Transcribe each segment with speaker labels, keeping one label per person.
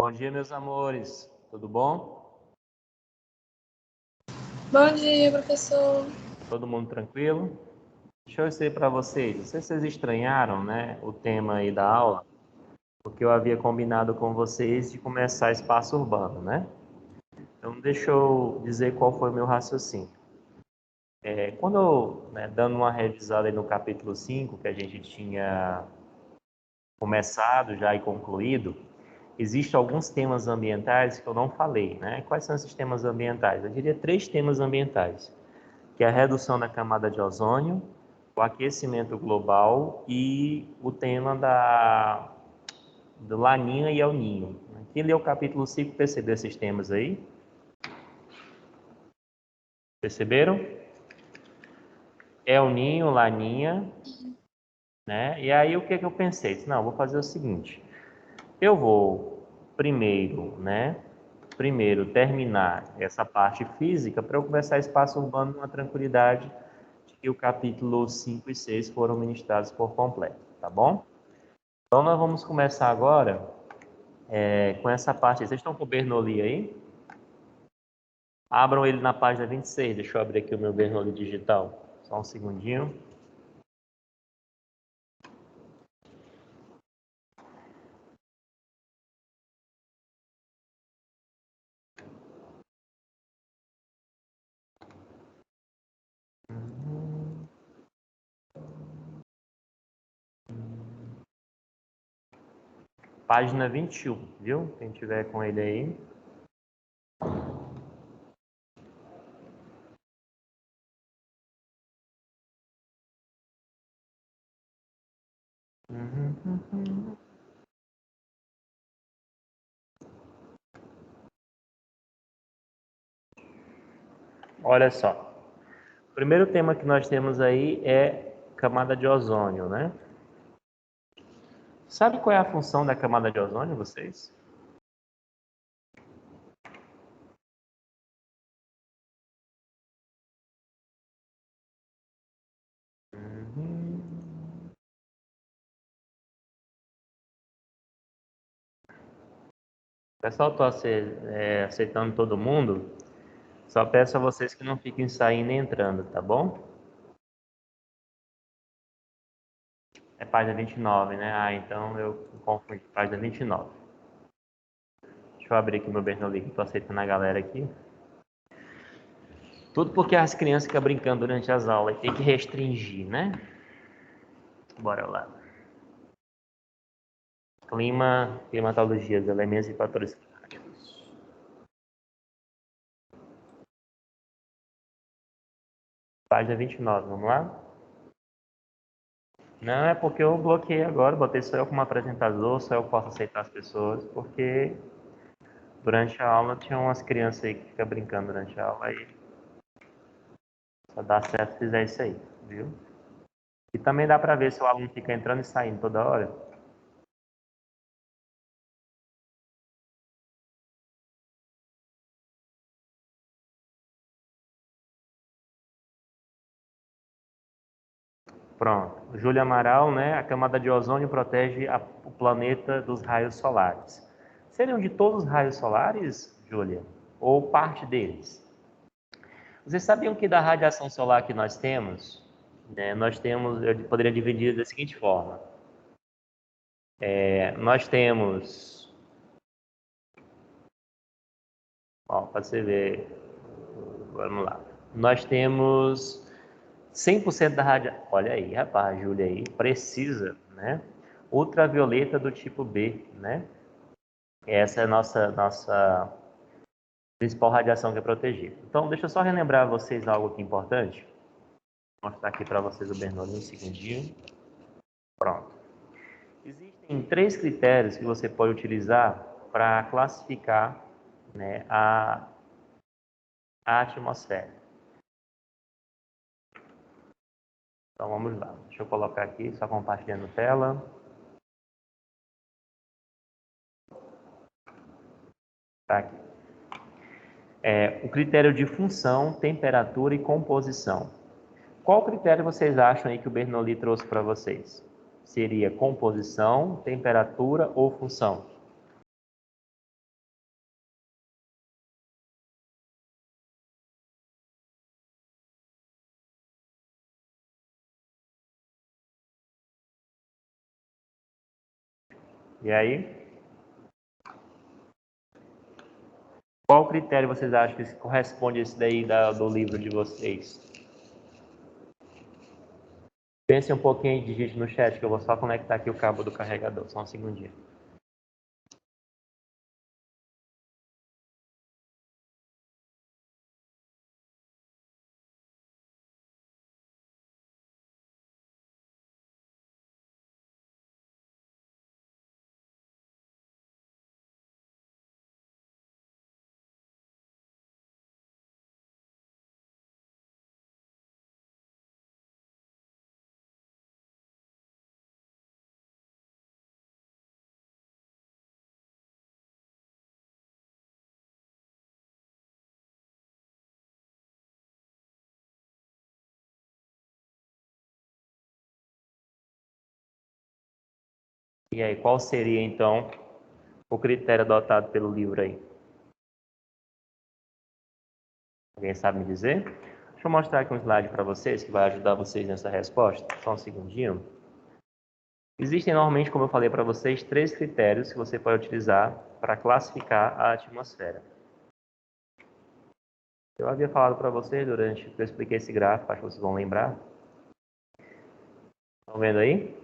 Speaker 1: Bom dia, meus amores. Tudo bom?
Speaker 2: Bom dia, professor.
Speaker 1: Todo mundo tranquilo? Deixa eu dizer para vocês, não sei se vocês estranharam, né, o tema aí da aula, porque eu havia combinado com vocês de começar espaço urbano, né? Então, deixa eu dizer qual foi o meu raciocínio. Quando eu, dando uma revisada aí no capítulo 5, que a gente tinha começado já e concluído, existem alguns temas ambientais que eu não falei, né? Quais são esses temas ambientais? Eu diria 3 temas ambientais, que é a redução da camada de ozônio, o aquecimento global e o tema do Laninha e El Ninho. Quem leu o capítulo 5 percebeu esses temas aí? Perceberam? El Ninho, Laninha, né? E aí o que eu pensei? Não, vou fazer o seguinte, eu vou primeiro terminar essa parte física para eu começar espaço urbano numa tranquilidade de que o capítulo 5 e 6 foram ministrados por completo, tá bom? Então nós vamos começar agora com essa parte. Vocês estão com o Bernoulli aí? Abram ele na página 26. Deixa eu abrir aqui o meu Bernoulli digital. Só um segundinho. Página 21, viu? Quem tiver com ele aí. Olha só. O primeiro tema que nós temos aí é camada de ozônio, né? Sabe qual é a função da camada de ozônio, vocês? O pessoal está aceitando todo mundo. Só peço a vocês que não fiquem saindo e entrando, tá bom? É página 29, né? Ah, então eu confundi. Página 29. Deixa eu abrir aqui meu Bernoulli, que estou aceitando a galera aqui. Tudo porque as crianças ficam brincando durante as aulas. Tem que restringir, né? Bora lá. Climatologia, os elementos e fatores climáticos. Página 29, vamos lá? Não, é porque eu bloqueei agora, botei só eu como apresentador, só eu posso aceitar as pessoas, porque durante a aula tinha umas crianças aí que ficam brincando durante a aula aí. Só dá certo se fizer isso aí, viu? E também dá para ver se o aluno fica entrando e saindo toda hora. Pronto. Júlia Amaral, né? A camada de ozônio protege o planeta dos raios solares. Seriam de todos os raios solares, Júlia? Ou parte deles? Vocês sabiam que da radiação solar que nós temos, né, eu poderia dividir da seguinte forma. Nós temos, para você ver, vamos lá. Nós temos 100% da radiação. Olha aí, rapaz, a Júlia aí precisa, né? Ultravioleta do tipo B, né? Essa é a nossa principal radiação que é protegida. Então, deixa eu só relembrar a vocês algo aqui importante. Vou mostrar aqui para vocês o Bernoulli um segundinho. Pronto. Existem 3 critérios que você pode utilizar para classificar, né, a atmosfera. Então vamos lá. Deixa eu colocar aqui, só compartilhando tela. Tá aqui. O critério de função, temperatura e composição. Qual critério vocês acham aí que o Bernoulli trouxe para vocês? Seria composição, temperatura ou função? E aí? Qual critério vocês acham que corresponde a esse daí do livro de vocês? Pense um pouquinho e digite no chat que eu vou só conectar aqui o cabo do carregador. Só um segundinho. E aí, qual seria então o critério adotado pelo livro aí? Alguém sabe me dizer? Deixa eu mostrar aqui um slide para vocês que vai ajudar vocês nessa resposta. Só um segundinho. Existem normalmente, como eu falei para vocês, 3 critérios que você pode utilizar para classificar a atmosfera. Eu havia falado para vocês durante que eu expliquei esse gráfico, acho que vocês vão lembrar. Estão vendo aí?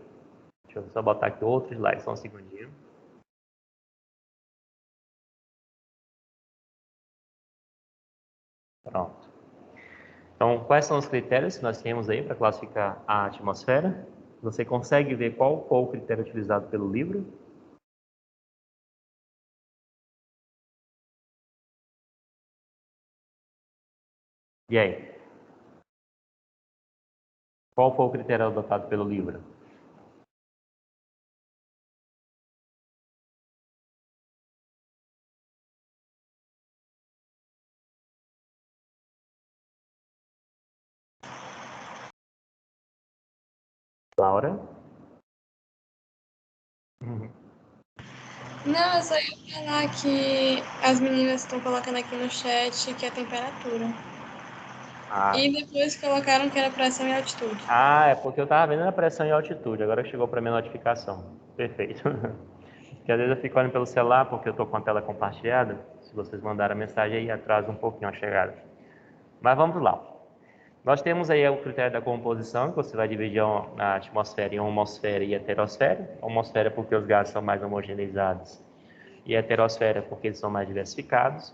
Speaker 1: Deixa eu só botar aqui outro slide, só um segundinho. Pronto. Então, quais são os critérios que nós temos aí para classificar a atmosfera? Você consegue ver qual foi o critério utilizado pelo livro? E aí? Qual foi o critério adotado pelo livro? Laura?
Speaker 2: Não, eu só ia falar que as meninas estão colocando aqui no chat que é a temperatura.
Speaker 1: Ah.
Speaker 2: E depois colocaram que era pressão e altitude.
Speaker 1: É porque eu estava vendo a pressão e altitude, agora chegou para minha notificação. Perfeito. Porque às vezes eu fico olhando pelo celular porque eu estou com a tela compartilhada. Se vocês mandarem a mensagem aí, atrasa um pouquinho a chegada. Mas vamos lá. Nós temos aí o critério da composição, que você vai dividir a atmosfera em homosfera e heterosfera. Homosfera porque os gases são mais homogeneizados e heterosfera porque eles são mais diversificados.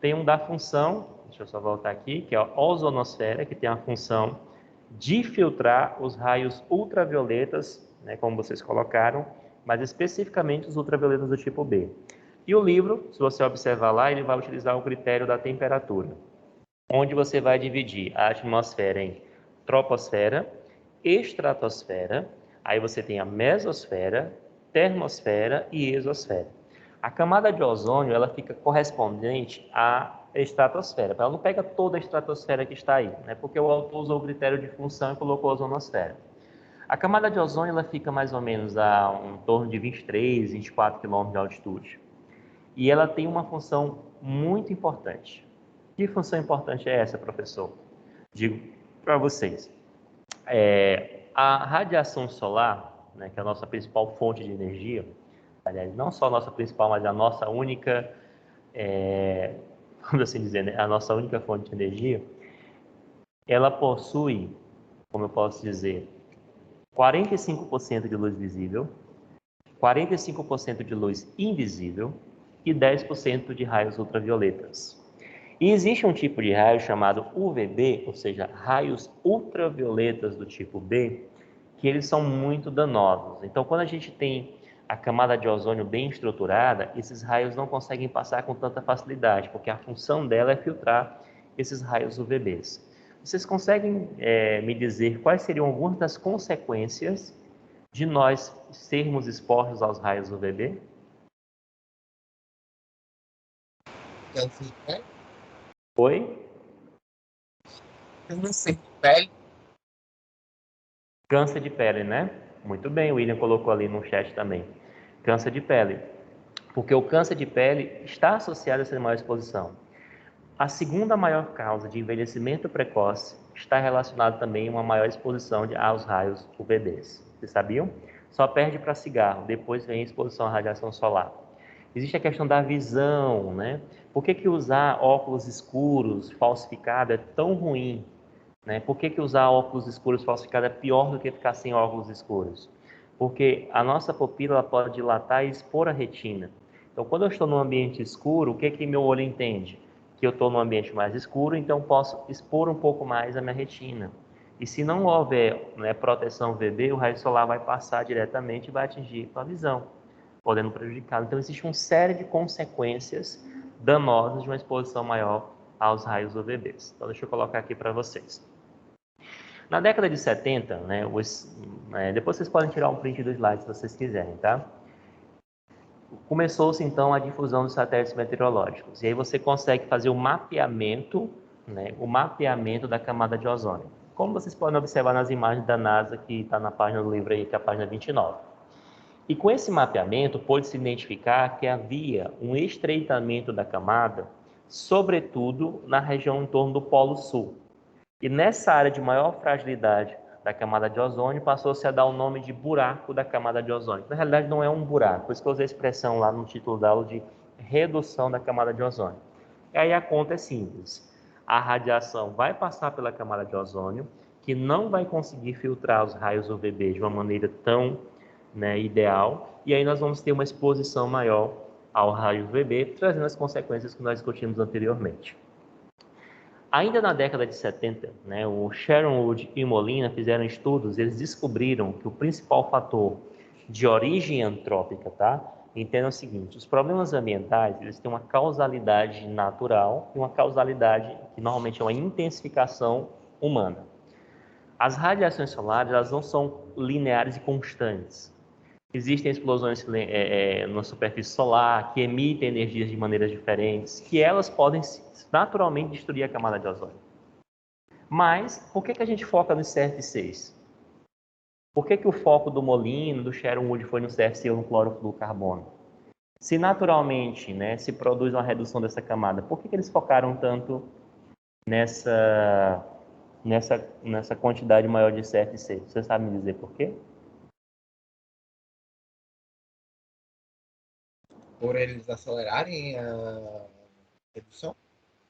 Speaker 1: Tem um da função, deixa eu só voltar aqui, que é a ozonosfera, que tem a função de filtrar os raios ultravioletas, né, como vocês colocaram, mas especificamente os ultravioletas do tipo B. E o livro, se você observar lá, ele vai utilizar o critério da temperatura, onde você vai dividir a atmosfera em troposfera, estratosfera, aí você tem a mesosfera, termosfera e exosfera. A camada de ozônio, ela fica correspondente à estratosfera. Ela não pega toda a estratosfera que está aí, né? Porque o autor usou o critério de função e colocou a ozonosfera. A camada de ozônio, ela fica mais ou menos a em torno de 23, 24 km de altitude. E ela tem uma função muito importante. Que função importante é essa, professor? Digo para vocês. A radiação solar, né, que é a nossa principal fonte de energia, aliás, não só a nossa principal, mas a nossa única, vamos assim dizer, né, a nossa única fonte de energia, ela possui, como eu posso dizer, 45% de luz visível, 45% de luz invisível e 10% de raios ultravioletas. E existe um tipo de raio chamado UVB, ou seja, raios ultravioletas do tipo B, que eles são muito danosos. Então, quando a gente tem a camada de ozônio bem estruturada, esses raios não conseguem passar com tanta facilidade, porque a função dela é filtrar esses raios UVBs. Vocês conseguem me dizer quais seriam algumas das consequências de nós sermos expostos aos raios UVB?
Speaker 3: Câncer de pele?
Speaker 1: Oi?
Speaker 3: Câncer de pele?
Speaker 1: Câncer de pele, né? Muito bem, o William colocou ali no chat também. Câncer de pele. Porque o câncer de pele está associado a essa maior exposição. A segunda maior causa de envelhecimento precoce está relacionada também a uma maior exposição aos raios UVBs. Vocês sabiam? Só perde para cigarro, depois vem a exposição à radiação solar. Existe a questão da visão, né? Por que usar óculos escuros falsificados é tão ruim? Né? Por que usar óculos escuros falsificados é pior do que ficar sem óculos escuros? Porque a nossa pupila ela pode dilatar e expor a retina. Então, quando eu estou num ambiente escuro, o que meu olho entende? Que eu estou num ambiente mais escuro, então posso expor um pouco mais a minha retina. E se não houver, né, proteção UVB, o raio solar vai passar diretamente e vai atingir a visão, podendo prejudicar. Então, existe uma série de consequências danosas de uma exposição maior aos raios UVBs. Então, deixa eu colocar aqui para vocês. Na década de 70, né, depois vocês podem tirar um print do slide se vocês quiserem, tá? Começou-se então a difusão dos satélites meteorológicos. E aí você consegue fazer o mapeamento, né, o mapeamento da camada de ozônio. Como vocês podem observar nas imagens da NASA, que está na página do livro aí, que é a página 29. E com esse mapeamento, pôde-se identificar que havia um estreitamento da camada, sobretudo na região em torno do Polo Sul. E nessa área de maior fragilidade da camada de ozônio, passou-se a dar o nome de buraco da camada de ozônio. Na realidade, não é um buraco, por isso que eu usei a expressão lá no título da aula de redução da camada de ozônio. E aí a conta é simples. A radiação vai passar pela camada de ozônio, que não vai conseguir filtrar os raios UVB de uma maneira tão, né, ideal, e aí nós vamos ter uma exposição maior ao raio UVB, trazendo as consequências que nós discutimos anteriormente. Ainda na década de 70, né, o Sharon Wood e Molina fizeram estudos, eles descobriram que o principal fator de origem antrópica, tá? Entenda o seguinte, os problemas ambientais, eles têm uma causalidade natural e uma causalidade que normalmente é uma intensificação humana. As radiações solares, elas não são lineares e constantes. Existem explosões na superfície solar que emitem energias de maneiras diferentes, que elas podem naturalmente destruir a camada de ozônio. Mas, por que a gente foca no CFCs? Por que o foco do Molino, do Sharon Wood foi no CFC ou no clorofluorcarbono? Se naturalmente, né, se produz uma redução dessa camada, por que eles focaram tanto nessa quantidade maior de CFC? Você sabe me dizer por quê?
Speaker 3: Por eles acelerarem a redução?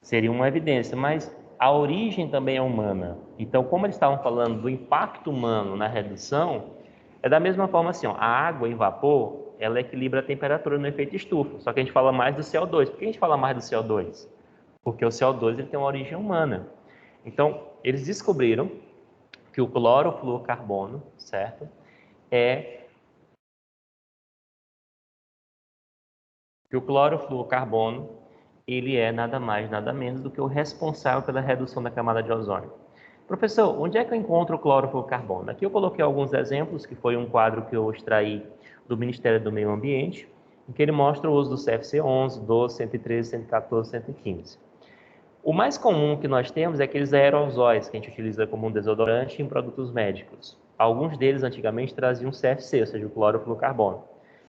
Speaker 1: Seria uma evidência, mas a origem também é humana. Então, como eles estavam falando do impacto humano na redução, é da mesma forma assim, ó, a água em vapor, ela equilibra a temperatura no efeito estufa, só que a gente fala mais do CO2. Por que a gente fala mais do CO2? Porque o CO2 ele tem uma origem humana. Então, eles descobriram que o clorofluorcarbono, certo? Ele é nada mais, nada menos do que o responsável pela redução da camada de ozônio. Professor, onde é que eu encontro o clorofluorcarbono? Aqui eu coloquei alguns exemplos, que foi um quadro que eu extraí do Ministério do Meio Ambiente, em que ele mostra o uso do CFC 11, 12, 113, 114, 115. O mais comum que nós temos é aqueles aerosóis que a gente utiliza como um desodorante em produtos médicos. Alguns deles antigamente traziam CFC, ou seja, o clorofluorcarbono,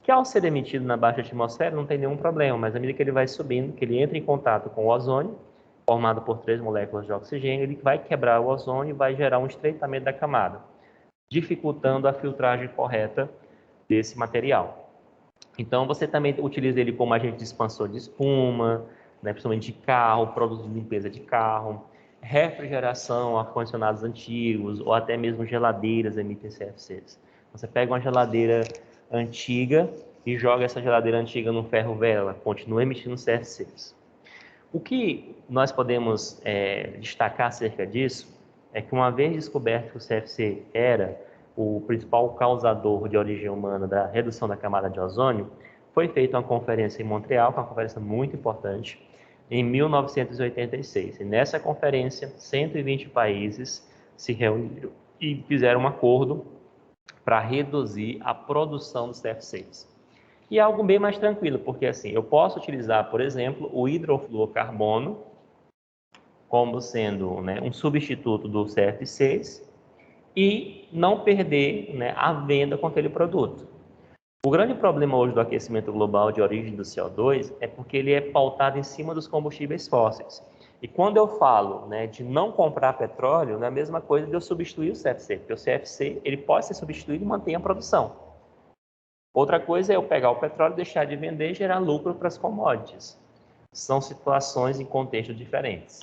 Speaker 1: que ao ser emitido na baixa atmosfera não tem nenhum problema, mas à medida que ele vai subindo, que ele entra em contato com o ozônio, formado por 3 moléculas de oxigênio, ele vai quebrar o ozônio e vai gerar um estreitamento da camada, dificultando a filtragem correta desse material. Então, você também utiliza ele como agente de expansor de espuma, né, principalmente de carro, produtos de limpeza de carro, refrigeração, ar-condicionados antigos, ou até mesmo geladeiras emitem CFCs. Você pega uma geladeira antiga e joga essa geladeira antiga no ferro velho, ela continua emitindo CFCs. O que nós podemos destacar acerca disso é que, uma vez descoberto que o CFC era o principal causador de origem humana da redução da camada de ozônio, foi feita uma conferência em Montreal, que é uma conferência muito importante, em 1986. E nessa conferência, 120 países se reuniram e fizeram um acordo para reduzir a produção dos CFCs. E é algo bem mais tranquilo, porque assim, eu posso utilizar, por exemplo, o hidrofluorcarbono como sendo, né, um substituto do CFCs e não perder, né, a venda com aquele produto. O grande problema hoje do aquecimento global de origem do CO2 é porque ele é pautado em cima dos combustíveis fósseis. E quando eu falo, né, de não comprar petróleo, não é a mesma coisa de eu substituir o CFC, porque o CFC ele pode ser substituído e mantém a produção. Outra coisa é eu pegar o petróleo, deixar de vender e gerar lucro para as commodities. São situações em contextos diferentes.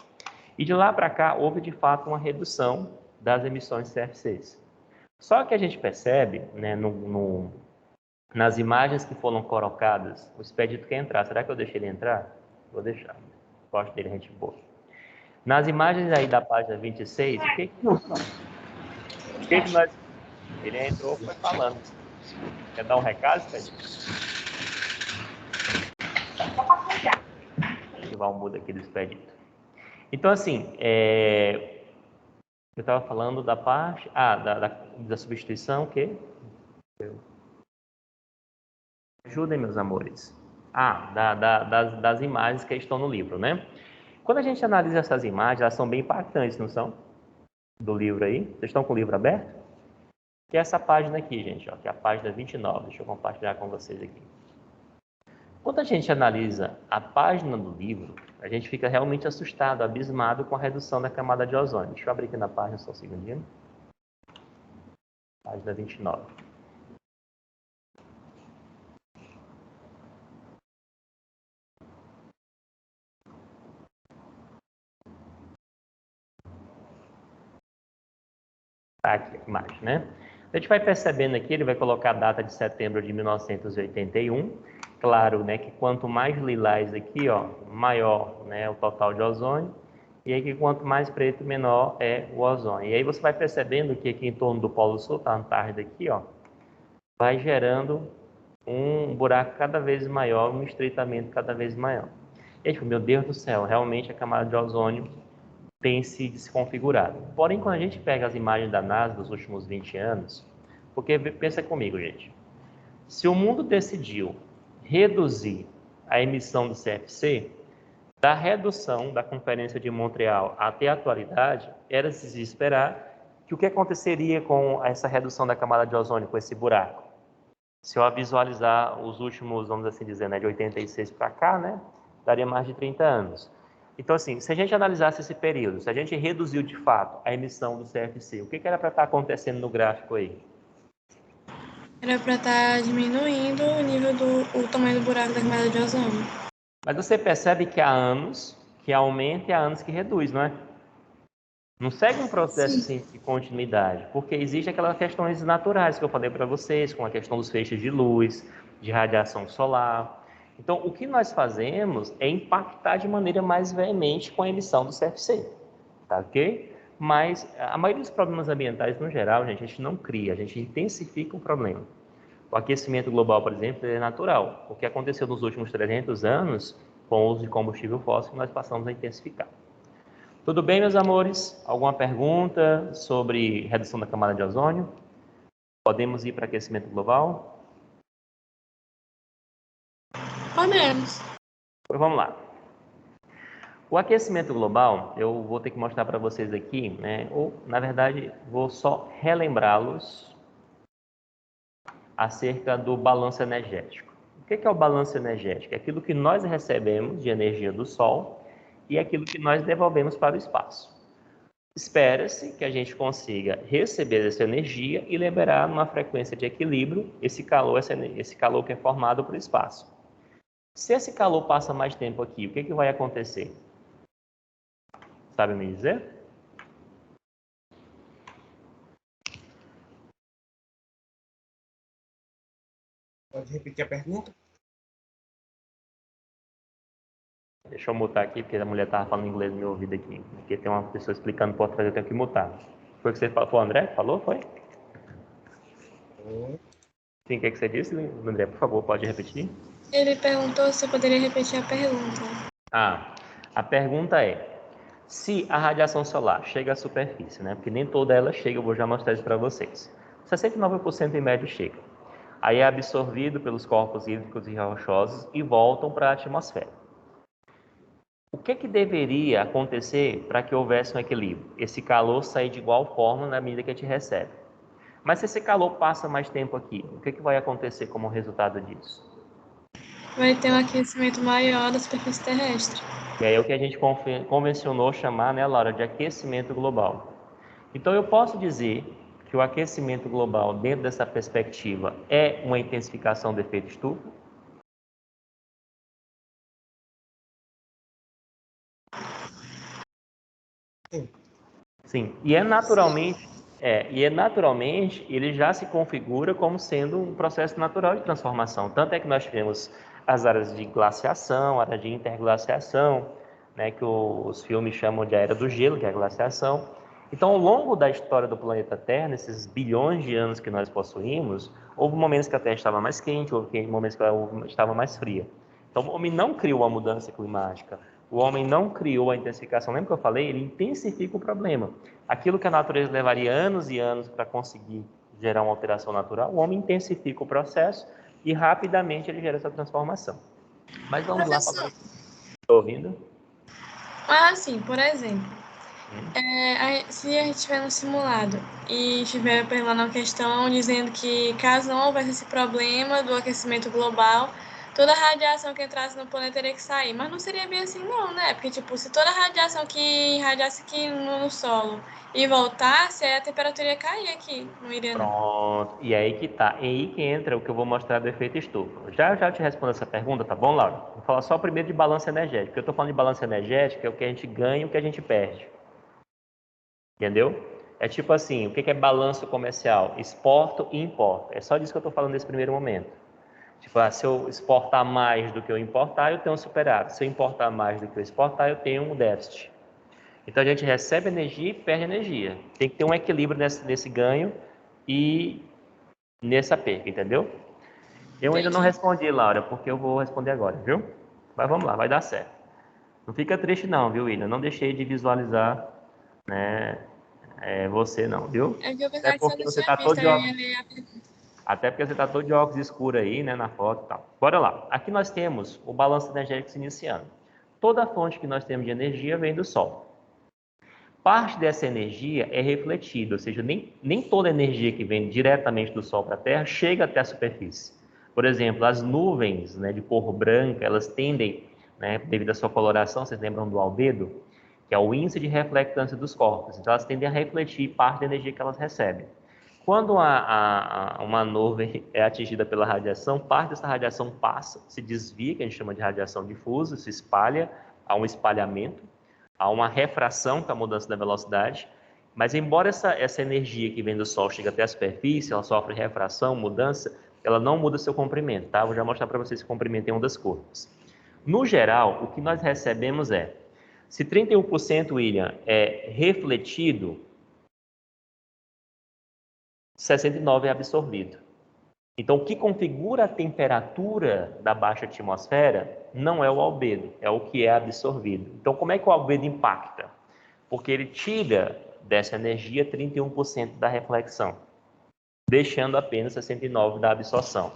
Speaker 1: E de lá para cá, houve de fato uma redução das emissões de CFCs. Só que a gente percebe, né, nas imagens que foram colocadas, o Expedito quer entrar. Será que eu deixei ele entrar? Vou deixar. Gosto dele, gente boa. Nas imagens aí da página 26, o que nós... Ele entrou, foi falando. Quer dar um recado, Expedito? Ativar o mudo aqui do Expedito. Então, assim, eu estava falando da parte... da substituição, o quê? Ajudem, meus amores. Das imagens que estão no livro, né? Quando a gente analisa essas imagens, elas são bem impactantes, não são? Do livro aí. Vocês estão com o livro aberto? Que é essa página aqui, gente, ó, que é a página 29. Deixa eu compartilhar com vocês aqui. Quando a gente analisa a página do livro, a gente fica realmente assustado, abismado com a redução da camada de ozônio. Deixa eu abrir aqui na página só um segundinho. Página 29. Tá aqui a imagem, né? A gente vai percebendo aqui, ele vai colocar a data de setembro de 1981. Claro, né, que quanto mais lilás aqui, ó, maior, né, o total de ozônio. E aí que quanto mais preto, menor é o ozônio. E aí você vai percebendo que aqui em torno do Polo Sul, tá a Antártida aqui, ó, vai gerando um buraco cada vez maior, um estreitamento cada vez maior. E aí, tipo, meu Deus do céu, realmente a camada de ozônio tem se desconfigurado. Porém, quando a gente pega as imagens da NASA dos últimos 20 anos, porque pensa comigo, gente, se o mundo decidiu reduzir a emissão do CFC, da redução da Conferência de Montreal até a atualidade, era de se esperar que o que aconteceria com essa redução da camada de ozônio, com esse buraco? Se eu visualizar os últimos, vamos assim dizer, né, de 86 para cá, né, daria mais de 30 anos. Então, assim, se a gente analisasse esse período, se a gente reduziu de fato a emissão do CFC, o que era para estar acontecendo no gráfico aí?
Speaker 2: Era para estar diminuindo o nível o tamanho do buraco da camada de ozônio.
Speaker 1: Mas você percebe que há anos que aumenta e há anos que reduz, não é? Não segue um processo assim, de continuidade, porque existem aquelas questões naturais que eu falei para vocês, com a questão dos feixes de luz, de radiação solar. Então, o que nós fazemos é impactar de maneira mais veemente com a emissão do CFC, tá ok? Mas a maioria dos problemas ambientais, no geral, gente, a gente não cria, a gente intensifica o problema. O aquecimento global, por exemplo, é natural. O que aconteceu nos últimos 300 anos, com o uso de combustível fóssil, nós passamos a intensificar. Tudo bem, meus amores? Alguma pergunta sobre redução da camada de ozônio? Podemos ir para aquecimento global?
Speaker 2: Podemos.
Speaker 1: Pois vamos lá. O aquecimento global, eu vou ter que mostrar para vocês aqui, né? Ou, na verdade, vou só relembrá-los acerca do balanço energético. O que é o balanço energético? É aquilo que nós recebemos de energia do Sol e aquilo que nós devolvemos para o espaço. Espera-se que a gente consiga receber essa energia e liberar numa frequência de equilíbrio esse calor que é formado para o espaço. Se esse calor passa mais tempo aqui, o que vai acontecer? Sabe me dizer?
Speaker 3: Pode repetir a pergunta?
Speaker 1: Deixa eu mutar aqui, porque a mulher estava falando inglês no meu ouvido aqui. Porque tem uma pessoa explicando por trás, eu tenho que mutar. Foi o que você falou? Foi o André que falou? Foi? Sim, o que você disse, André? Por favor, pode repetir?
Speaker 2: Ele perguntou se eu poderia repetir a pergunta.
Speaker 1: A pergunta é: se a radiação solar chega à superfície, né? Porque nem toda ela chega, eu vou já mostrar isso para vocês. 69% em média chega. Aí é absorvido pelos corpos hídricos e rochosos e voltam para a atmosfera. O que deveria acontecer para que houvesse um equilíbrio? Esse calor sair de igual forma na medida que a gente recebe. Mas se esse calor passa mais tempo aqui, o que vai acontecer como resultado disso?
Speaker 2: Vai ter um aquecimento maior da superfície terrestre.
Speaker 1: E aí é o que a gente convencionou chamar, né, Laura, de aquecimento global. Então eu posso dizer que o aquecimento global, dentro dessa perspectiva, é uma intensificação do efeito estufa?
Speaker 3: Sim.
Speaker 1: Sim, e é naturalmente, ele já se configura como sendo um processo natural de transformação. Tanto é que nós tivemos as áreas de glaciação, área de interglaciação, né, que os filmes chamam de era do gelo, que é a glaciação. Então, ao longo da história do planeta Terra, nesses bilhões de anos que nós possuímos, houve momentos que a Terra estava mais quente, houve momentos que ela estava mais fria. Então, o homem não criou a mudança climática, o homem não criou a intensificação. Lembra que eu falei? Ele intensifica o problema. Aquilo que a natureza levaria anos e anos para conseguir gerar uma alteração natural, o homem intensifica o processo e rapidamente ele gera essa transformação. Mas vamos lá.
Speaker 2: Professor,
Speaker 1: Estou ouvindo?
Speaker 2: assim, por exemplo, se a gente estiver no simulado e estiver perguntando uma questão dizendo que caso não houvesse esse problema do aquecimento global, toda a radiação que entrasse no planeta teria que sair. Mas não seria bem assim não, né? Porque, tipo, se toda a radiação que irradiasse aqui no solo e voltasse, aí a temperatura ia cair aqui, não iria não.
Speaker 1: Pronto. E aí que tá. E aí que entra o que eu vou mostrar do efeito estufa. Já te respondo essa pergunta, tá bom, Laura? Vou falar só primeiro de balança energética. Porque eu estou falando de balança energética, é o que a gente ganha e o que a gente perde. Entendeu? É tipo assim, o que é balanço comercial? Exporto e importo. É só disso que eu estou falando nesse primeiro momento. Tipo, se eu exportar mais do que eu importar, eu tenho um superávit. Se eu importar mais do que eu exportar, eu tenho um déficit. Então a gente recebe energia e perde energia. Tem que ter um equilíbrio nesse ganho e nessa perda, entendeu? Eu ainda não
Speaker 2: Entendi.
Speaker 1: respondi, Laura, porque eu vou responder agora, viu? Mas vamos lá, vai dar certo. Não fica triste não, viu, William? Não deixei de visualizar, né, você não, viu?
Speaker 2: É que eu
Speaker 1: Até
Speaker 2: pensava que você
Speaker 1: porque
Speaker 2: não
Speaker 1: você
Speaker 2: tinha
Speaker 1: tá todo
Speaker 2: visto,
Speaker 1: de
Speaker 2: aí eu
Speaker 1: óculos.
Speaker 2: ia ler a pergunta.
Speaker 1: Até porque você está todo de óculos escuro aí, né, na foto e tal. Bora lá. Aqui nós temos o balanço energético se iniciando. Toda fonte que nós temos de energia vem do Sol. Parte dessa energia é refletida, ou seja, nem toda energia que vem diretamente do Sol para a Terra chega até a superfície. Por exemplo, as nuvens, né, de cor branca, elas tendem, né, devido à sua coloração, vocês lembram do albedo, que é o índice de reflectância dos corpos. Então, elas tendem a refletir parte da energia que elas recebem. Quando uma nuvem é atingida pela radiação, parte dessa radiação passa, se desvia, que a gente chama de radiação difusa, se espalha, há um espalhamento, há uma refração, que é a mudança da velocidade, mas embora essa energia que vem do Sol chegue até a superfície, ela sofre refração, mudança, ela não muda seu comprimento, tá? Vou já mostrar para vocês esse comprimento em ondas curtas. No geral, o que nós recebemos se 31%, William, é refletido, 69% é absorvido. Então, o que configura a temperatura da baixa atmosfera não é o albedo, é o que é absorvido. Então, como é que o albedo impacta? Porque ele tira dessa energia 31% da reflexão, deixando apenas 69% da absorção.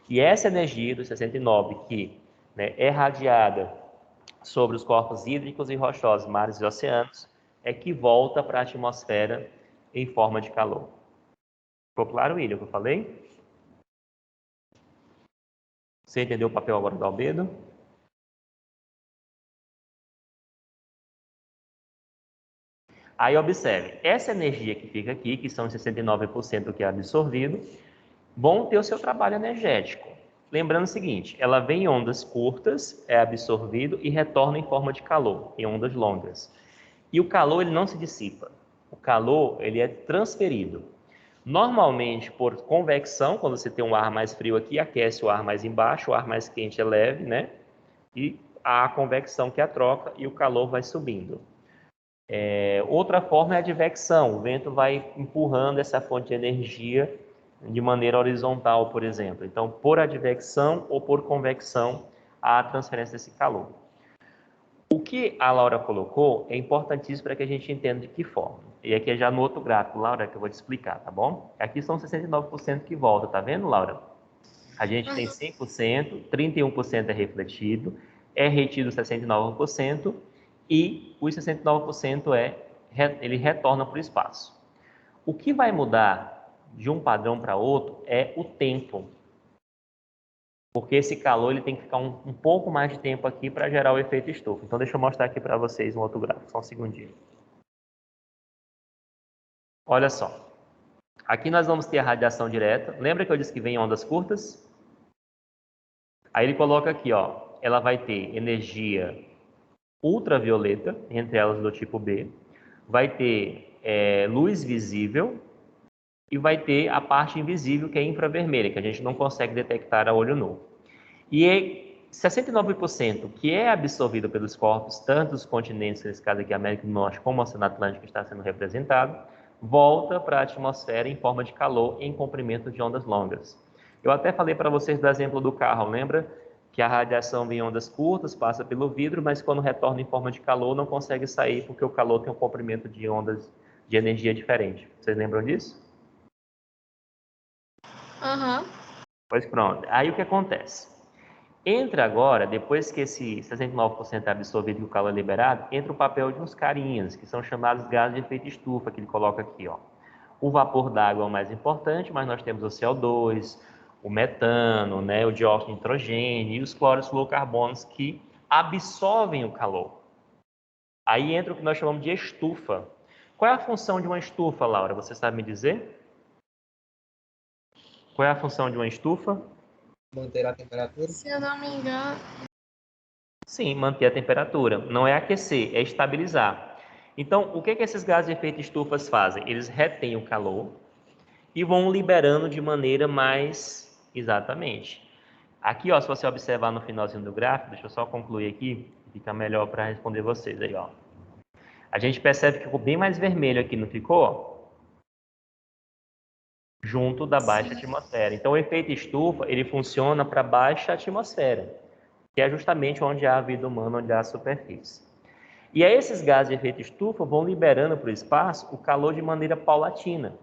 Speaker 1: E essa energia dos 69% que, né, é radiada sobre os corpos hídricos e rochosos, mares e oceanos, é que volta para a atmosfera em forma de calor. Ficou claro, William, o que eu falei? Você entendeu o papel agora do albedo? Aí observe, essa energia que fica aqui, que são 69% que é absorvido, vão ter o seu trabalho energético. Lembrando o seguinte, ela vem em ondas curtas, é absorvido e retorna em forma de calor, em ondas longas. E o calor ele não se dissipa. O calor ele é transferido. Normalmente por convecção, quando você tem um ar mais frio aqui, aquece o ar mais embaixo, o ar mais quente é leve, né? E há a convecção que é a troca e o calor vai subindo. Outra forma é a advecção. O vento vai empurrando essa fonte de energia de maneira horizontal, por exemplo. Então, por advecção ou por convecção, há a transferência desse calor. O que a Laura colocou é importantíssimo para que a gente entenda de que forma. E aqui é já no outro gráfico, Laura, que eu vou te explicar, tá bom? Aqui são 69% que volta, tá vendo, Laura? A gente tem 100%, 31% é refletido, é retido 69% e os 69% ele retorna para o espaço. O que vai mudar de um padrão para outro é o tempo, porque esse calor ele tem que ficar um pouco mais de tempo aqui para gerar o efeito estufa. Então deixa eu mostrar aqui para vocês um outro gráfico, só um segundinho. Olha só, Aqui nós vamos ter a radiação direta. Lembra que eu disse que vem em ondas curtas? Aí ele coloca aqui, ó, ela vai ter energia ultravioleta, entre elas do tipo B, vai ter luz visível e vai ter a parte invisível, que é infravermelha, que a gente não consegue detectar a olho nu. E 69% que é absorvido pelos corpos, tanto os continentes, nesse caso aqui, América do Norte, como o Oceano Atlântico, que está sendo representado, volta para a atmosfera em forma de calor em comprimento de ondas longas. Eu até falei para vocês do exemplo do carro, lembra? Que a radiação vem em ondas curtas, passa pelo vidro, mas quando retorna em forma de calor, não consegue sair, porque o calor tem um comprimento de ondas de energia diferente. Vocês lembram disso?
Speaker 2: Aham.
Speaker 1: Pois pronto. Aí o que acontece? Entra agora, depois que esse 69% é absorvido e o calor é liberado, entra o papel de uns carinhas, que são chamados gases de efeito estufa, que ele coloca aqui, ó. O vapor d'água é o mais importante, mas nós temos o CO2, o metano, né, o dióxido de nitrogênio e os clorofluorocarbonos que absorvem o calor. Aí entra o que nós chamamos de estufa. Qual é a função de uma estufa, Laura? Você sabe me dizer? Qual é a função de uma estufa?
Speaker 3: Manter a temperatura.
Speaker 2: Se eu não me engano.
Speaker 1: Sim, manter a temperatura. Não é aquecer, é estabilizar. Então, o que esses gases de efeito estufas fazem? Eles retêm o calor e vão liberando de maneira mais exatamente. Aqui, ó, se você observar no finalzinho do gráfico, deixa eu só concluir aqui, fica melhor para responder vocês aí, ó. A gente percebe que ficou bem mais vermelho aqui, não ficou? Junto da baixa atmosfera. Então, o efeito estufa, ele funciona para baixa atmosfera, que é justamente onde há a vida humana, onde há a superfície. E aí esses gases de efeito estufa vão liberando para o espaço o calor de maneira paulatina.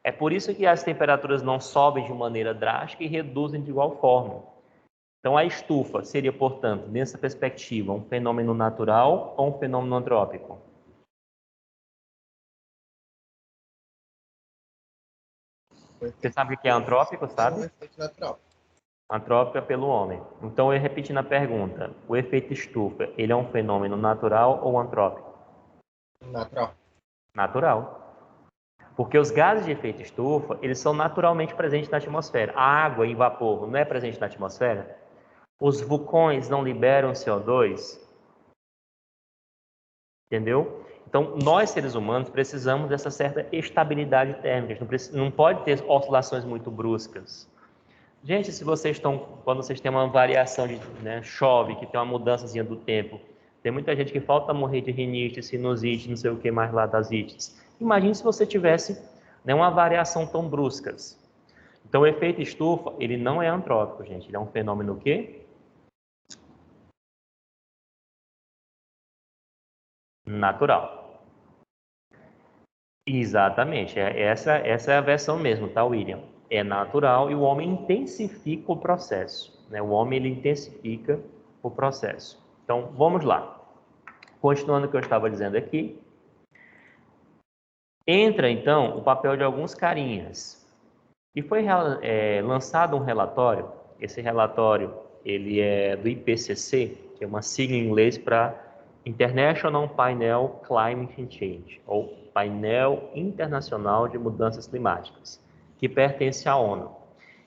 Speaker 1: É por isso que as temperaturas não sobem de maneira drástica e reduzem de igual forma. Então a estufa seria, portanto, nessa perspectiva, um fenômeno natural ou um fenômeno antrópico? Você sabe o que é antrópico,
Speaker 3: É um
Speaker 1: sabe?
Speaker 3: efeito natural.
Speaker 1: Antrópico é pelo homem. Então eu repetindo a pergunta, o efeito estufa, ele é um fenômeno natural ou antrópico?
Speaker 3: Natural.
Speaker 1: Natural. Porque os gases de efeito estufa, eles são naturalmente presentes na atmosfera. A água e vapor não é presente na atmosfera? Os vulcões não liberam CO2? Entendeu? Então, nós seres humanos precisamos dessa certa estabilidade térmica. A gente não pode ter oscilações muito bruscas. Gente, se vocês estão, quando vocês têm uma variação de, né, chove, que tem uma mudançazinha do tempo, tem muita gente que falta morrer de rinite, sinusite, não sei o que mais lá das ites. Imagine se você tivesse, né, uma variação tão bruscas. Então, o efeito estufa, ele não é antrópico, gente. Ele é um fenômeno o quê? Natural. Exatamente. Essa é a versão mesmo, tá, William? É natural e o homem intensifica o processo, né? O homem, ele intensifica o processo. Então, vamos lá. Continuando o que eu estava dizendo aqui. Entra, então, o papel de alguns carinhas. E foi lançado um relatório. Esse relatório, ele é do IPCC, que é uma sigla em inglês para International Panel Climate Change, ou Painel Internacional de Mudanças Climáticas, que pertence à ONU.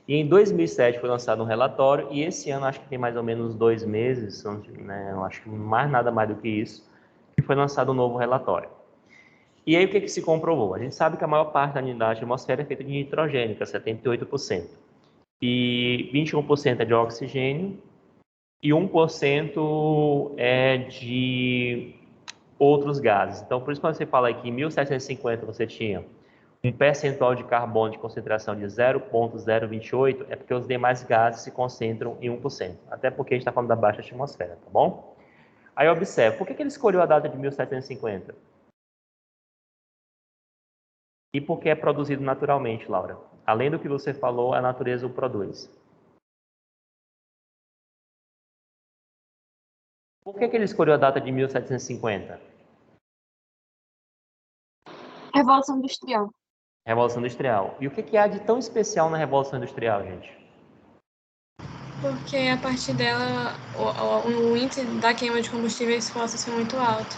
Speaker 1: E em 2007 foi lançado um relatório, e esse ano, acho que tem mais ou menos 2 meses, né, acho que mais nada mais do que isso, que foi lançado um novo relatório. E aí o que se comprovou? A gente sabe que a maior parte da atmosfera é feita de nitrogênio, que é 78%. E 21% é de oxigênio e 1% é de outros gases. Então, por isso quando você fala que em 1750 você tinha um percentual de carbono de concentração de 0,028, é porque os demais gases se concentram em 1%. Até porque a gente está falando da baixa atmosfera, tá bom? Aí observe, por que ele escolheu a data de 1750? E porque é produzido naturalmente, Laura. Além do que você falou, a natureza o produz. Por que ele escolheu a data de 1750?
Speaker 4: Revolução Industrial.
Speaker 1: Revolução Industrial. E o que há de tão especial na Revolução Industrial, gente?
Speaker 2: Porque a partir dela o índice da queima de combustíveis fósseis foi muito alto.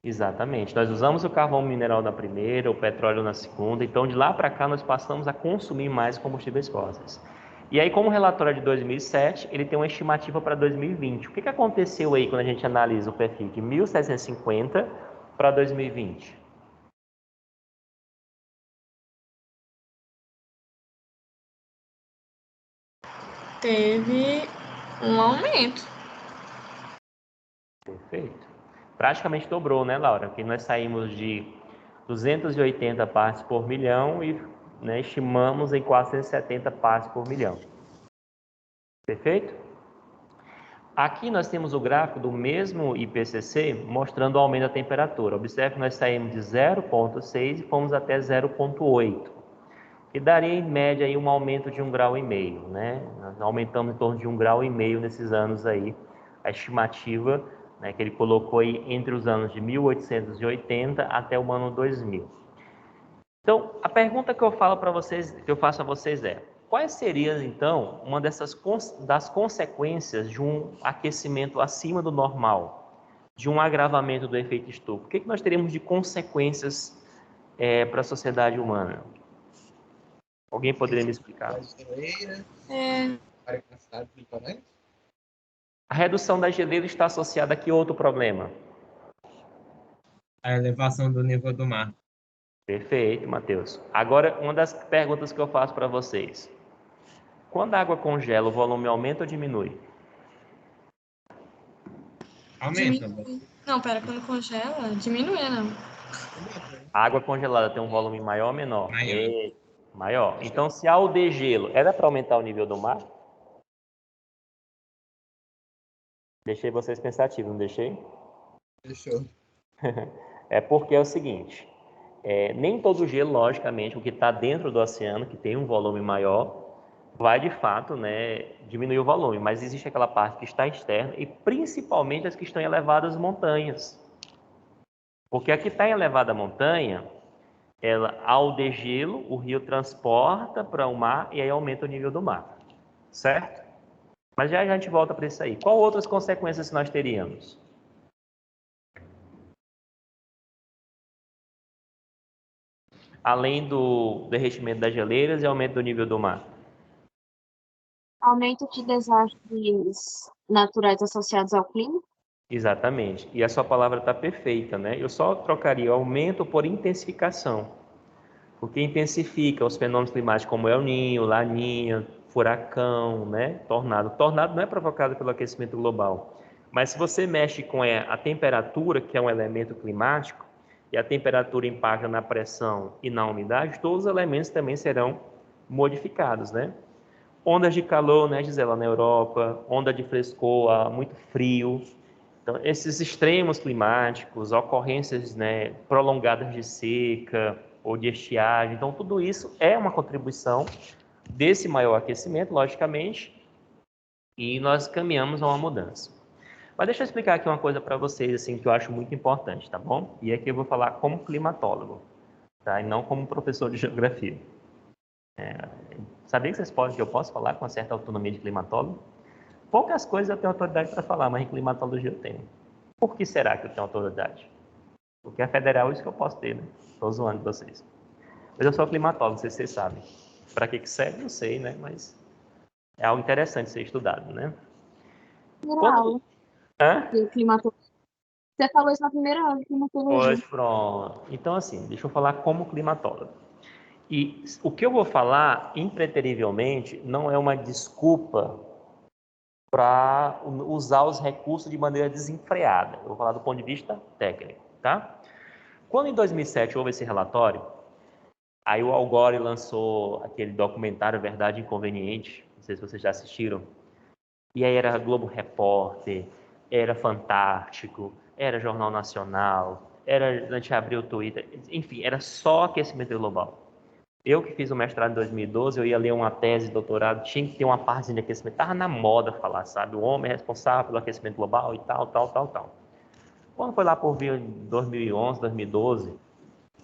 Speaker 1: Exatamente. Nós usamos o carvão mineral na primeira, o petróleo na segunda, então de lá para cá nós passamos a consumir mais combustíveis fósseis. E aí, como o relatório é de 2007, ele tem uma estimativa para 2020. O que aconteceu aí quando a gente analisa o perfil de 1750 para 2020?
Speaker 2: Teve um aumento.
Speaker 1: Perfeito. Praticamente dobrou, né, Laura? Porque nós saímos de 280 partes por milhão e, né, estimamos em 470 partes por milhão. Perfeito? Aqui nós temos o gráfico do mesmo IPCC mostrando o aumento da temperatura. Observe que nós saímos de 0,6 e fomos até 0,8, que daria em média aí um aumento de 1,5 grau, né? Nós aumentamos em torno de 1,5 grau nesses anos aí, a estimativa, né, que ele colocou aí entre os anos de 1880 até o ano 2000. Então, a pergunta que eu falo para vocês, que eu faço a vocês é: quais seriam então uma das consequências de um aquecimento acima do normal, de um agravamento do efeito estufa? O que nós teríamos de consequências para a sociedade humana? Alguém poderia me explicar? A redução da geleira está associada a que outro problema?
Speaker 5: A elevação do nível do mar.
Speaker 1: Perfeito, Matheus. Agora, uma das perguntas que eu faço para vocês: quando a água congela, o volume aumenta ou diminui?
Speaker 5: Aumenta.
Speaker 2: Não, pera, quando congela, diminui, não.
Speaker 1: A água congelada tem um volume maior ou menor?
Speaker 5: Maior.
Speaker 1: Maior. Então, se há o degelo, era para aumentar o nível do mar? Deixei vocês pensativos, não deixei?
Speaker 3: Deixou.
Speaker 1: É porque é o seguinte, nem todo gelo, logicamente, o que está dentro do oceano, que tem um volume maior, vai de fato, né, diminuir o volume, mas existe aquela parte que está externa e principalmente as que estão em elevadas montanhas. Porque a que está em elevada montanha, ao degelo, o rio transporta para o mar e aí aumenta o nível do mar, certo? Mas já a gente volta para isso aí. Qual outras consequências nós teríamos? Além do derretimento das geleiras e aumento do nível do mar?
Speaker 4: Aumento de desastres naturais associados ao clima.
Speaker 1: Exatamente. E a sua palavra está perfeita, né? Eu só trocaria aumento por intensificação. Porque intensifica os fenômenos climáticos como El Niño, Laninha, furacão, né? Tornado. Tornado não é provocado pelo aquecimento global. Mas se você mexe com a temperatura, que é um elemento climático, e a temperatura impacta na pressão e na umidade, todos os elementos também serão modificados, né? Ondas de calor, né, Gisela, na Europa, onda de frescor, muito frio. Então, esses extremos climáticos, ocorrências, né, prolongadas de seca ou de estiagem, então tudo isso é uma contribuição desse maior aquecimento, logicamente, e nós caminhamos a uma mudança. Mas deixa eu explicar aqui uma coisa para vocês, assim, que eu acho muito importante, tá bom? E aqui eu vou falar como climatólogo, tá? E não como professor de geografia. Sabia que eu posso falar com uma certa autonomia de climatólogo? Poucas coisas eu tenho autoridade para falar, mas em climatologia eu tenho. Por que será que eu tenho autoridade? Porque é federal, isso que eu posso ter, né? Estou zoando vocês. Mas eu sou climatólogo, não sei se vocês sabem. Para que serve, não sei, né? Mas é algo interessante ser estudado, né?
Speaker 4: Primeira aula
Speaker 1: Hã?
Speaker 4: de climatologia. Você falou isso na primeira aula de climatologia.
Speaker 1: Pois pronto. Então, assim, deixa eu falar como climatólogo. E o que eu vou falar, impreterivelmente, não é uma desculpa para usar os recursos de maneira desenfreada. Eu vou falar do ponto de vista técnico, tá? Quando em 2007 houve esse relatório, aí o Al Gore lançou aquele documentário Verdade Inconveniente, não sei se vocês já assistiram, e aí era Globo Repórter, era Fantástico, era Jornal Nacional, a gente abriu o Twitter, enfim, era só aquecimento global. Eu que fiz o mestrado em 2012, eu ia ler uma tese de doutorado, tinha que ter uma parte de aquecimento, estava na moda falar, sabe? O homem é responsável pelo aquecimento global e tal, tal, tal, tal. Quando foi lá por vir em 2011, 2012,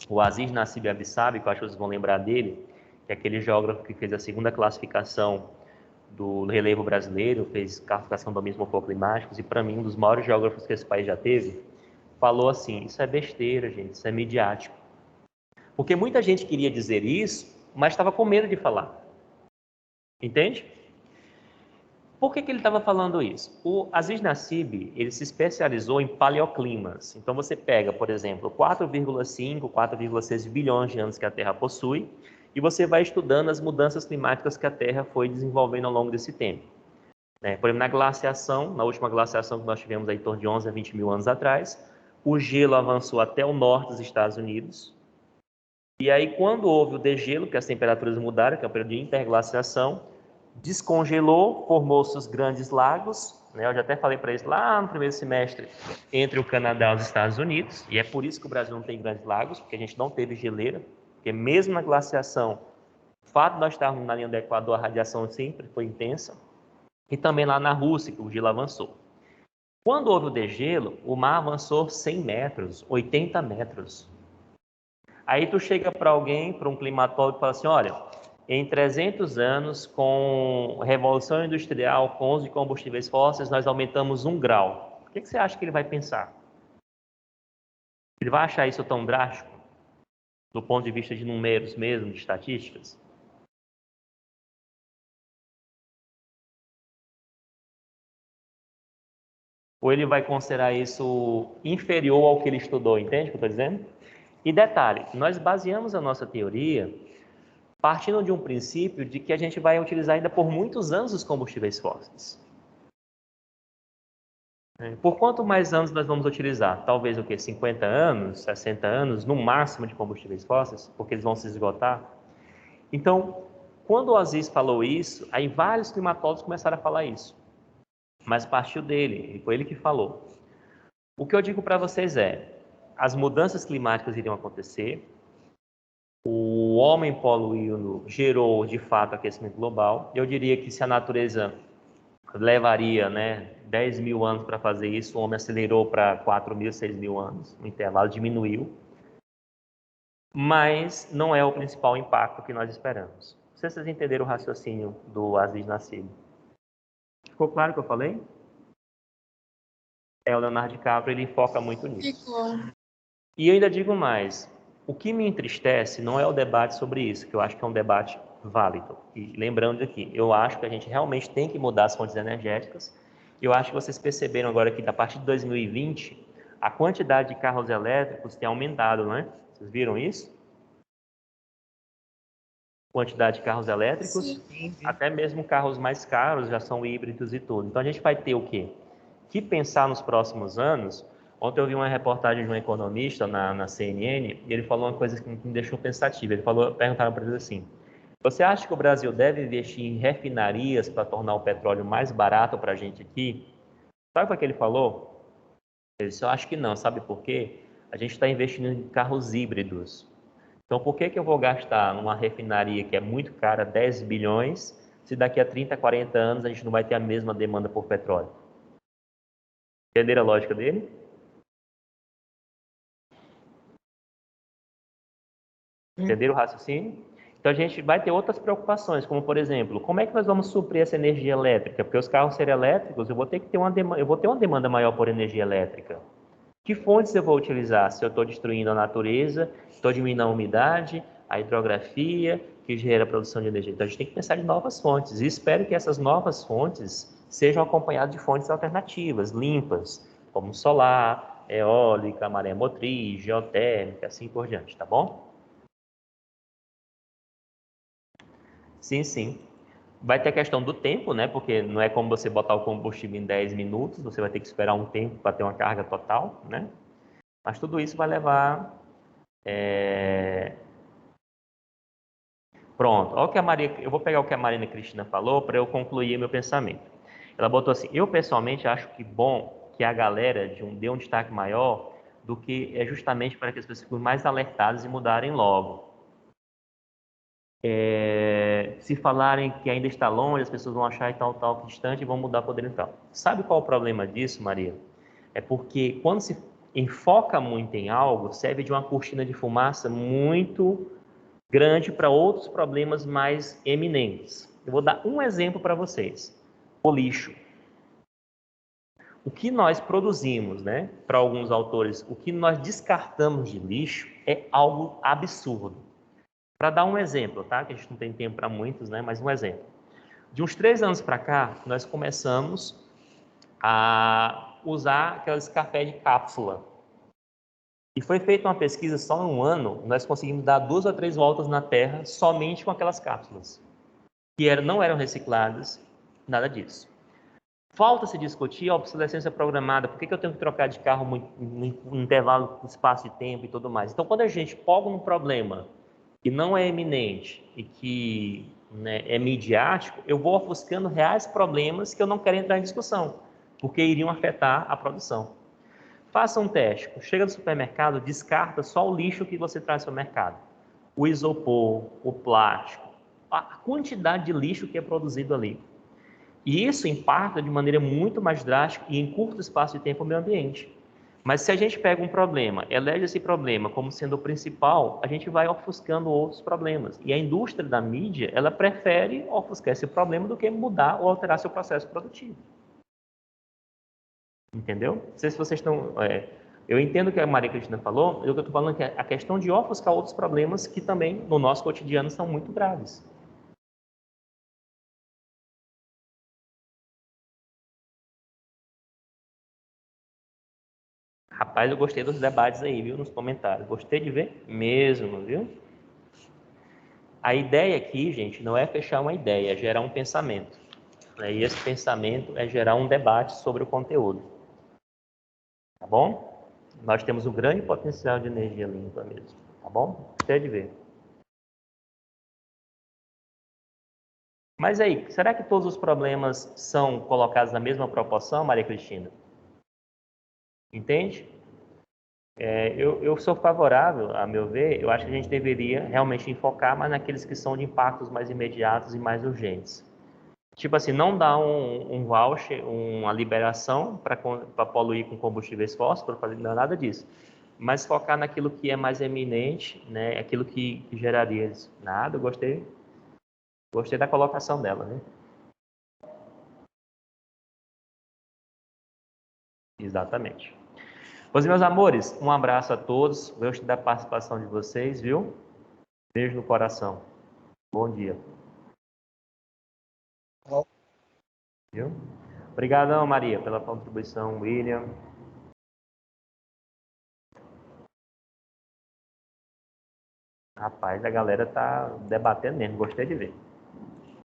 Speaker 1: o Aziz Nassib Abissab, que eu acho que vocês vão lembrar dele, que é aquele geógrafo que fez a segunda classificação do relevo brasileiro, fez classificação de domínios morfoclimáticos, e para mim um dos maiores geógrafos que esse país já teve, falou assim, isso é besteira, gente, isso é midiático. Porque muita gente queria dizer isso, mas estava com medo de falar. Entende? Por que ele estava falando isso? O Aziz Nassib, ele se especializou em paleoclimas. Então você pega, por exemplo, 4,5, 4,6 bilhões de anos que a Terra possui, e você vai estudando as mudanças climáticas que a Terra foi desenvolvendo ao longo desse tempo. Por exemplo, na glaciação, na última glaciação que nós tivemos aí em torno de 11 a 20 mil anos atrás, o gelo avançou até o norte dos Estados Unidos. E aí, quando houve o degelo, que as temperaturas mudaram, que é o período de interglaciação, descongelou, formou-se os grandes lagos, né? Eu já até falei para isso lá no primeiro semestre, entre o Canadá e os Estados Unidos, e é por isso que o Brasil não tem grandes lagos, porque a gente não teve geleira, porque mesmo na glaciação, o fato de nós estarmos na linha do Equador, a radiação sempre foi intensa, e também lá na Rússia, que o gelo avançou. Quando houve o degelo, o mar avançou 100 metros, 80 metros. Aí tu chega para alguém, para um climatólogo, e fala assim, olha, em 300 anos, com revolução industrial, com uso de combustíveis fósseis, nós aumentamos 1 grau. O que você acha que ele vai pensar? Ele vai achar isso tão drástico? Do ponto de vista de números mesmo, de estatísticas? Ou ele vai considerar isso inferior ao que ele estudou, entende o que eu estou dizendo? E detalhe, nós baseamos a nossa teoria partindo de um princípio de que a gente vai utilizar ainda por muitos anos os combustíveis fósseis. Por quanto mais anos nós vamos utilizar? Talvez o quê? 50 anos, 60 anos, no máximo de combustíveis fósseis, porque eles vão se esgotar. Então, quando o Aziz falou isso, aí vários climatólogos começaram a falar isso. Mas partiu dele, foi ele que falou. O que eu digo para vocês é, as mudanças climáticas iriam acontecer, o homem poluindo gerou, de fato, aquecimento global. Eu diria que se a natureza levaria 10 mil anos para fazer isso, o homem acelerou para 4 mil, 6 mil anos, o intervalo diminuiu, mas não é o principal impacto que nós esperamos. Não sei se vocês entenderam o raciocínio do Aziz Nassib. Ficou claro o que eu falei? O Leonardo DiCaprio, ele foca muito nisso.
Speaker 2: Ficou.
Speaker 1: E eu ainda digo mais, o que me entristece não é o debate sobre isso, que eu acho que é um debate válido. E lembrando aqui, eu acho que a gente realmente tem que mudar as fontes energéticas. Eu acho que vocês perceberam agora que a partir de 2020, a quantidade de carros elétricos tem aumentado, não é? Vocês viram isso? Quantidade de carros elétricos, até mesmo carros mais caros já são híbridos e tudo. Então a gente vai ter o quê? Que pensar nos próximos anos. Ontem eu vi uma reportagem de um economista na CNN e ele falou uma coisa que me deixou pensativo. Perguntaram para ele assim, você acha que o Brasil deve investir em refinarias para tornar o petróleo mais barato para a gente aqui? Sabe o que ele falou? Ele disse, eu acho que não. Sabe por quê? A gente está investindo em carros híbridos. Então, por que eu vou gastar numa refinaria que é muito cara, 10 bilhões, se daqui a 30, 40 anos a gente não vai ter a mesma demanda por petróleo? Entenderam a lógica dele? Entenderam o raciocínio? Então a gente vai ter outras preocupações, como por exemplo, como é que nós vamos suprir essa energia elétrica? Porque os carros serem elétricos, eu vou ter uma demanda maior por energia elétrica. Que fontes eu vou utilizar? Se eu estou destruindo a natureza, estou diminuindo a umidade, a hidrografia, que gera a produção de energia. Então a gente tem que pensar em novas fontes. E espero que essas novas fontes sejam acompanhadas de fontes alternativas, limpas, como solar, eólica, maré motriz, geotérmica, assim por diante, tá bom? Sim, sim. Vai ter a questão do tempo, né? Porque não é como você botar o combustível em 10 minutos, você vai ter que esperar um tempo para ter uma carga total, né? Mas tudo isso vai levar... Pronto, olha o que eu vou pegar o que a Marina Cristina falou para eu concluir meu pensamento. Ela botou assim, eu pessoalmente acho que bom que a galera dê um destaque maior do que é justamente para que as pessoas fiquem mais alertadas e mudarem logo. Se falarem que ainda está longe, as pessoas vão achar e tal, distante e vão mudar por dentro e tal. Sabe qual é o problema disso, Maria? É porque quando se enfoca muito em algo, serve de uma cortina de fumaça muito grande para outros problemas mais eminentes. Eu vou dar um exemplo para vocês. O lixo. o que nós produzimos, né? Para alguns autores, o que nós descartamos de lixo é algo absurdo. Para dar um exemplo, tá? Que a gente não tem tempo para muitos, né? Mas um exemplo. De uns 3 anos para cá, nós começamos a usar aqueles café de cápsula. E foi feita uma pesquisa só em um ano, nós conseguimos dar 2 ou 3 voltas na Terra somente com aquelas cápsulas, que não eram recicladas, nada disso. Falta se discutir a obsolescência programada, por que eu tenho que trocar de carro no intervalo de espaço de tempo e tudo mais. Então, quando a gente foca num problema que não é eminente e que, né, é midiático, eu vou ofuscando reais problemas que eu não quero entrar em discussão, porque iriam afetar a produção. Faça um teste. Chega no supermercado, descarta só o lixo que você traz para o mercado. O isopor, o plástico, a quantidade de lixo que é produzido ali. E isso impacta de maneira muito mais drástica e em curto espaço de tempo o meio ambiente. Mas se a gente pega um problema, elege esse problema como sendo o principal, a gente vai ofuscando outros problemas. E a indústria da mídia, ela prefere ofuscar esse problema do que mudar ou alterar seu processo produtivo. Entendeu? Não sei se vocês estão... eu entendo o que a Maria Cristina falou, eu estou falando que a questão de ofuscar outros problemas que também, no nosso cotidiano, são muito graves. Rapaz, eu gostei dos debates aí, viu, nos comentários. Gostei de ver mesmo, viu? A ideia aqui, gente, não é fechar uma ideia, é gerar um pensamento. E esse pensamento é gerar um debate sobre o conteúdo. Tá bom? Nós temos um grande potencial de energia limpa mesmo. Tá bom? Gostei de ver. Mas aí, será que todos os problemas são colocados na mesma proporção, Maria Cristina? Entende? Eu sou favorável, a meu ver, eu acho que a gente deveria realmente enfocar mais naqueles que são de impactos mais imediatos e mais urgentes. Tipo assim, não dar um voucher, uma liberação para poluir com combustíveis fósseis, não é nada disso. Mas focar naquilo que é mais eminente, né? Aquilo que geraria isso. Nada, eu gostei da colocação dela, né? Exatamente. Pois, meus amores, um abraço a todos. Gosto da participação de vocês, viu? Beijo no coração. Bom dia. Viu? Obrigadão, Maria, pela contribuição, William. Rapaz, a galera tá debatendo mesmo. Gostei de ver.